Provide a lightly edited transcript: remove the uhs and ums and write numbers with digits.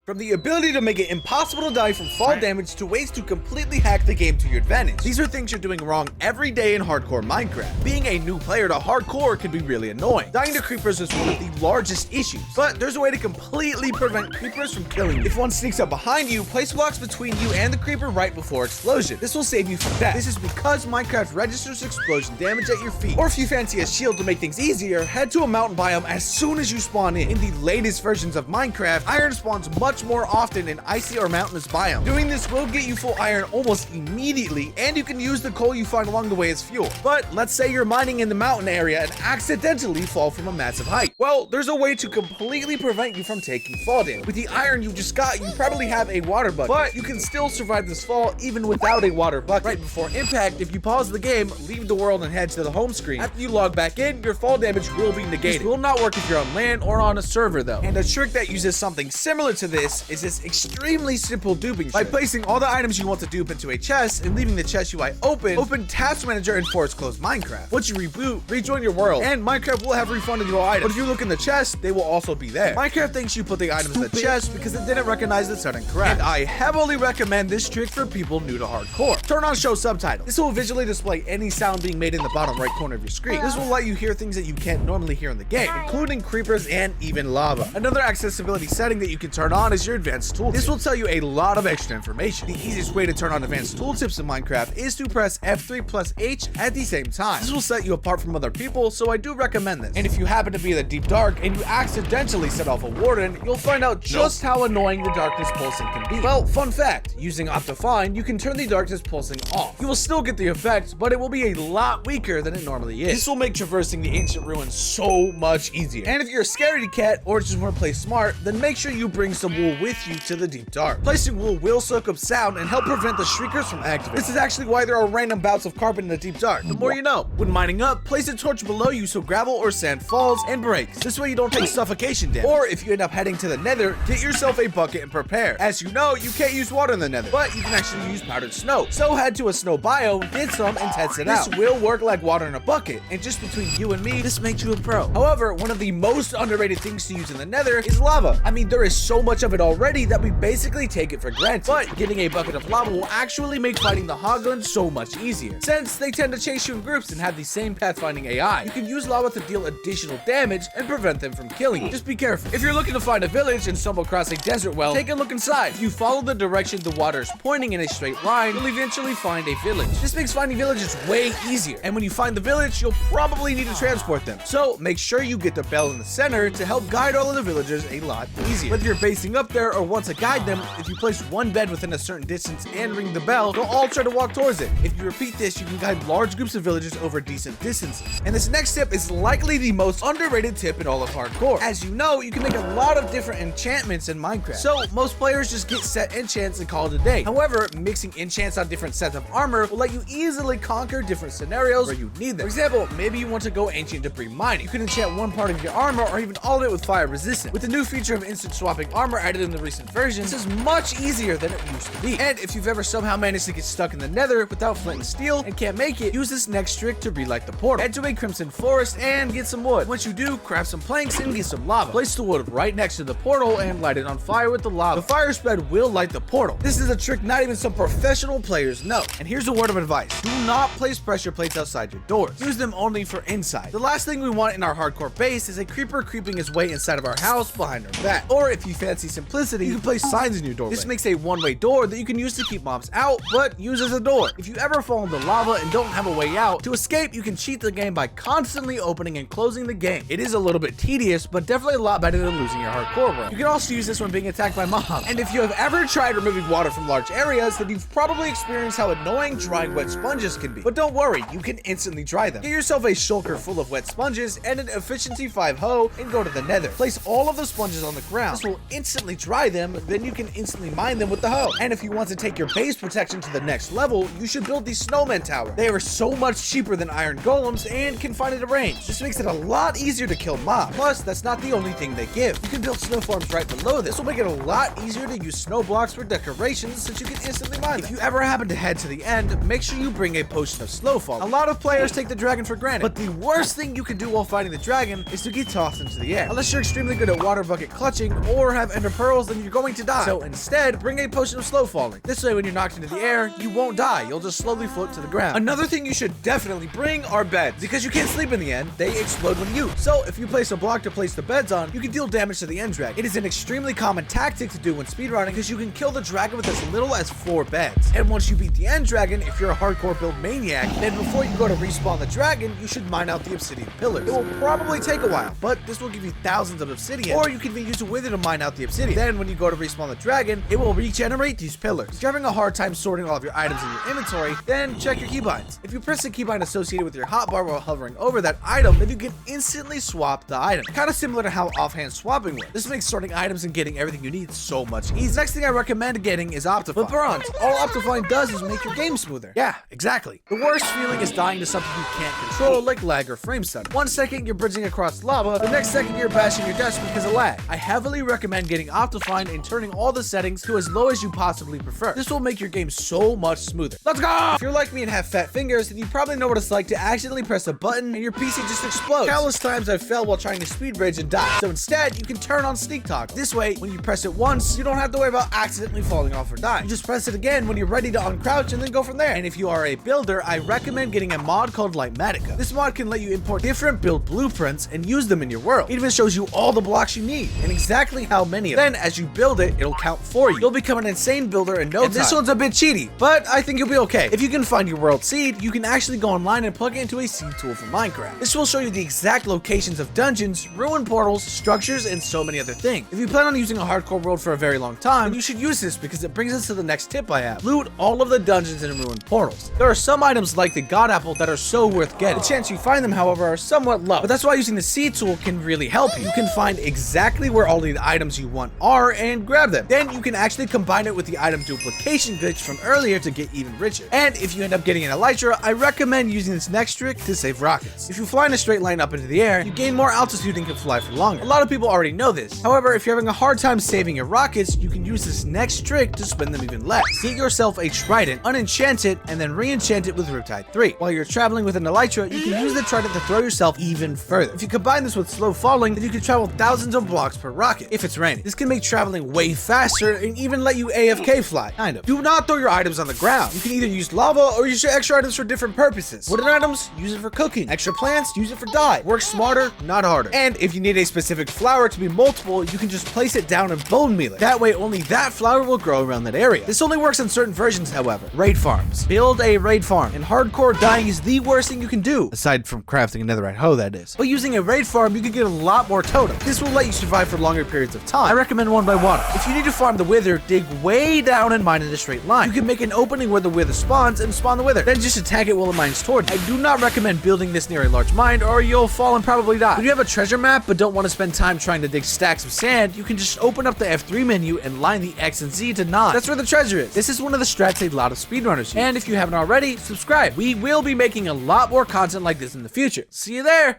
From the ability to make it impossible to die from fall damage to ways to completely hack the game to your advantage. These are things you're doing wrong every day in hardcore Minecraft. Being a new player to hardcore can be really annoying. Dying to creepers is one of the largest issues, but there's a way to completely prevent creepers from killing you. If one sneaks up behind you, place blocks between you and the creeper right before explosion. This will save you from death. This is because Minecraft registers explosion damage at your feet. Or if you fancy a shield to make things easier, head to a mountain biome as soon as you spawn in. In the latest versions of Minecraft, iron spawns much more often in icy or mountainous biomes. Doing this will get you full iron almost immediately, and you can use the coal you find along the way as fuel. But let's say you're mining in the mountain area and accidentally fall from a massive height. Well, there's a way to completely prevent you from taking fall damage. With the iron you just got, you probably have a water bucket, but you can still survive this fall even without a water bucket. Right before impact, if you pause the game, leave the world and head to the home screen. After you log back in, your fall damage will be negated. This will not work if you're on land or on a server though. And a trick that uses something similar to this is this extremely simple duping trick. By placing all the items you want to dupe into a chest and leaving the chest UI open Task Manager and force close Minecraft. Once you reboot, rejoin your world, and Minecraft will have refunded your items. But if you look in the chest, they will also be there. Minecraft thinks you put the items in the chest because it didn't recognize the setting correct. And I heavily recommend this trick for people new to hardcore. Turn on show subtitles. This will visually display any sound being made in the bottom right corner of your screen. This will let you hear things that you can't normally hear in the game, including creepers and even lava. Another accessibility setting that you can turn on is your advanced tooltip. This will tell you a lot of extra information. The easiest way to turn on advanced tooltips in Minecraft is to press F3 plus H at the same time. This will set you apart from other people, so I do recommend this. And if you happen to be in the deep dark and you accidentally set off a warden, you'll find out just how annoying the darkness pulsing can be. Well, fun fact, using Optifine, you can turn the darkness pulsing off. You will still get the effect, but it will be a lot weaker than it normally is. This will make traversing the ancient ruins so much easier. And if you're a scaredy cat or just want to play smart, then make sure you bring some wool with you to the deep dark. Placing wool will soak up sound and help prevent the shriekers from activating. This is actually why there are random bouts of carpet in the deep dark. The more you know. When mining up, place a torch below you so gravel or sand falls and breaks. This way you don't take suffocation damage. Or if you end up heading to the nether, get yourself a bucket and prepare. As you know, you can't use water in the nether, but you can actually use powdered snow. So head to a snow biome, get some, and test it out. This will work like water in a bucket, and just between you and me, this makes you a pro. However, one of the most underrated things to use in the nether is lava. I mean, there is so much of it already that we basically take it for granted. But getting a bucket of lava will actually make fighting the Hogguns so much easier, since they tend to chase you in groups and have the same pathfinding AI. You can use lava to deal additional damage and prevent them from killing you. Just be careful. If you're looking to find a village and stumble across a desert well, take a look inside. If you follow the direction the water is pointing in a straight line, you'll eventually find a village. This makes finding villages way easier. And when you find the village, you'll probably need to transport them. So make sure you get the bell in the center to help guide all of the villagers a lot easier. Whether you're basing up there or want to guide them, if you place one bed within a certain distance and ring the bell, they'll all try to walk towards it. If you repeat this, you can guide large groups of villagers over decent distances. And this next tip is likely the most underrated tip in all of hardcore. As you know, you can make a lot of different enchantments in Minecraft. So most players just get set enchants and call it a day. However, mixing enchants on different sets of armor will let you easily conquer different scenarios where you need them. For example, maybe you want to go ancient debris mining. You can enchant one part of your armor or even all of it with fire resistant. With the new feature of instant swapping armor added in the recent version, this is much easier than it used to be. And if you've ever somehow managed to get stuck in the nether without flint and steel and can't make it, use this next trick to relight the portal. Head to a crimson forest and get some wood. Once you do, craft some planks and get some lava. Place the wood right next to the portal and light it on fire with the lava. The fire spread will light the portal. This is a trick not even some professional players know. And here's a word of advice. Do not place pressure plates outside your doors. Use them only for inside. The last thing we want in our hardcore base is a creeper creeping his way inside of our house behind our back. Or if you fancy simplicity, you can place signs in your doorway. This makes a one-way door that you can use to keep mobs out, but use as a door. If you ever fall in the lava and don't have a way out, to escape, you can cheat the game by constantly opening and closing the game. It is a little bit tedious, but definitely a lot better than losing your hardcore world. You can also use this when being attacked by mobs. And if you have ever tried removing water from large areas, then you've probably experienced how annoying drying wet sponges can be. But don't worry, you can instantly dry them. Get yourself a shulker full of wet sponges and an efficiency 5 hoe and go to the nether. Place all of the sponges on the ground. This will instantly dry them, then you can instantly mine them with the hoe. And if you want to take your base protection to the next level, you should build the snowman tower. They are so much cheaper than iron golems and can find it at range. This makes it a lot easier to kill mobs. Plus, that's not the only thing they give. You can build snow farms right below this. This will make it a lot easier to use snow blocks for decorations since you can instantly mine them. If you ever happen to head to the end, make sure you bring a potion of slow fall. A lot of players take the dragon for granted, but the worst thing you can do while fighting the dragon is to get tossed into the air. Unless you're extremely good at water bucket clutching or have ender pearls, then you're going to die. So instead, bring a potion of slow falling. This way, when you're knocked into the air, you won't die. You'll just slowly float to the ground. Another thing you should definitely bring are beds, because you can't sleep in the end. They explode when used. So if you place a block to place the beds on, you can deal damage to the end dragon. It is an extremely common tactic to do when speedrunning, because you can kill the dragon with as little as 4 beds. And once you beat the end dragon, if you're a hardcore build maniac, then before you go to respawn the dragon, you should mine out the obsidian pillars. It will probably take a while, but this will give you thousands of obsidian, or you can use a wither to mine out the obsidian. Then when you go to respawn the dragon, it will regenerate these pillars. If you're having a hard time sorting all of your items in your inventory, then check your keybinds. If you press the keybind associated with your hotbar while hovering over that item, then you can instantly swap the item. Kind of similar to how offhand swapping works. This makes sorting items and getting everything you need so much easier. Next thing I recommend getting is Optifine. But Bronze, all Optifine does is make your game smoother. Yeah, exactly. The worst feeling is dying to something you can't control, like lag or frame stutter. 1 second you're bridging across lava, the next second you're bashing your desk because of lag. I heavily recommend getting Optifine and turning all the settings to as low as you possibly prefer. This will make your game so much smoother. Let's go! If you're like me and have fat fingers, then you probably know what it's like to accidentally press a button and your PC just explodes. Countless times I've failed while trying to speed bridge and die. So instead, you can turn on Sneak Talk. This way, when you press it once, you don't have to worry about accidentally falling off or dying. You just press it again when you're ready to uncrouch and then go from there. And if you are a builder, I recommend getting a mod called Lightmatica. This mod can let you import different build blueprints and use them in your world. It even shows you all the blocks you need and exactly how many of them. Then, as you build it, it'll count for you. You'll become an insane builder in no time. This one's a bit cheaty, but I think you'll be okay. If you can find your world seed, you can actually go online and plug it into a seed tool for Minecraft. This will show you the exact locations of dungeons, ruin portals, structures, and so many other things. If you plan on using a hardcore world for a very long time, you should use this because it brings us to the next tip I have. Loot all of the dungeons and ruin portals. There are some items like the God Apple that are so worth getting. The chance you find them, however, are somewhat low, but that's why using the seed tool can really help you. You can find exactly where all the items you want are and grab them. Then you can actually combine it with the item duplication glitch from earlier to get even richer. And if you end up getting an elytra, I recommend using this next trick to save rockets. If you fly in a straight line up into the air, you gain more altitude and can fly for longer. A lot of people already know this. However, if you're having a hard time saving your rockets, you can use this next trick to spend them even less. Get yourself a trident, unenchant it, and then re-enchant it with Riptide 3. While you're traveling with an elytra, you can use the trident to throw yourself even further. If you combine this with slow falling, then you can travel thousands of blocks per rocket if it's raining. This can make traveling way faster and even let you AFK fly, kind of. Do not throw your items on the ground. You can either use lava or use your extra items for different purposes. Wooden items, use it for cooking. Extra plants, use it for dye. Work smarter, not harder. And if you need a specific flower to be multiple, you can just place it down and bone meal it. That way, only that flower will grow around that area. This only works on certain versions, however. Raid farms. Build a raid farm. In hardcore, dying is the worst thing you can do, aside from crafting a netherite hoe, that is. But using a raid farm, you can get a lot more totems. This will let you survive for longer periods of time. I recommend one by one. If you need to farm the wither, dig way down and mine in a straight line. You can make an opening where the wither spawns and spawn the wither. Then just attack it while it mines towards you. I do not recommend building this near a large mine, or you'll fall and probably die. If you have a treasure map but don't want to spend time trying to dig stacks of sand, you can just open up the F3 menu and line the X and Z to 9. That's where the treasure is. This is one of the strats a lot of speedrunners use. And if you haven't already, subscribe. We will be making a lot more content like this in the future. See you there!